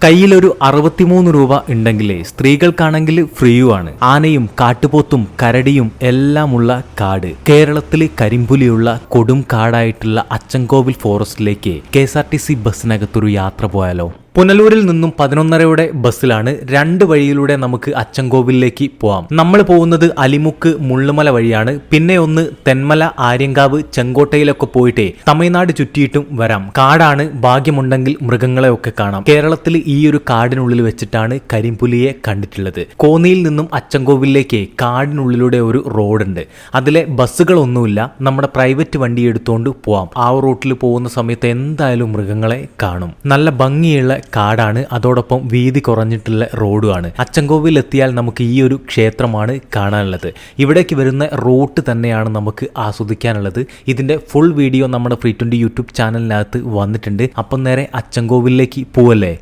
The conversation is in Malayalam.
കയ്യിലൊരു 63 രൂപ ഉണ്ടെങ്കിലേ സ്ത്രീകൾക്കാണെങ്കിൽ ഫ്രീയുമാണ്. ആനയും കാട്ടുപോത്തും കരടിയും എല്ലാമുള്ള കാട്. കേരളത്തില് കരിമ്പുലിയുള്ള കൊടും കാടായിട്ടുള്ള അച്ചൻകോവിൽ ഫോറസ്റ്റിലേക്ക് KSRTC ബസ്സിനകത്തൊരു യാത്ര പോയാലോ? പുനലൂരിൽ നിന്നും 11:30യുടെ ബസ്സിലാണ് 2 വഴിയിലൂടെ നമുക്ക് അച്ചൻകോവിലേക്ക് പോവാം. നമ്മൾ പോകുന്നത് അലിമുക്ക് മുള്ളുമല വഴിയാണ്. പിന്നെ ഒന്ന് തെന്മല, ആര്യങ്കാവ്, ചെങ്കോട്ടയിലൊക്കെ പോയിട്ടേ തമിഴ്നാട് ചുറ്റിയിട്ടും വരാം. കാടാണ്, ഭാഗ്യമുണ്ടെങ്കിൽ മൃഗങ്ങളെ ഒക്കെ കാണാം. കേരളത്തിൽ ഈ ഒരു കാടിനുള്ളിൽ വെച്ചിട്ടാണ് കരിമ്പുലിയെ കണ്ടിട്ടുള്ളത്. കോന്നിയിൽ നിന്നും അച്ചൻകോവിലേക്ക് കാടിനുള്ളിലൂടെ ഒരു റോഡുണ്ട്. അതിലെ ബസ്സുകളൊന്നുമില്ല, നമ്മുടെ പ്രൈവറ്റ് വണ്ടി എടുത്തുകൊണ്ട് പോവാം. ആ റൂട്ടിൽ പോകുന്ന സമയത്ത് എന്തായാലും മൃഗങ്ങളെ കാണും. നല്ല ഭംഗിയുള്ള കാടാണ്, അതോടൊപ്പം വീതി കുറഞ്ഞിട്ടുള്ള റോഡുമാണ്. അച്ചൻകോവിൽ എത്തിയാൽ നമുക്ക് ഈ ഒരു ക്ഷേത്രമാണ് കാണാനുള്ളത്. ഇവിടേക്ക് വരുന്ന റൂട്ട് തന്നെയാണ് നമുക്ക് ആസ്വദിക്കാനുള്ളത്. ഇതിന്റെ ഫുൾ വീഡിയോ നമ്മുടെ ഫ്രീ 20 യൂട്യൂബ് ചാനലിനകത്ത് വന്നിട്ടുണ്ട്. അപ്പം നേരെ അച്ചൻകോവിലേക്ക് പോവല്ലേ.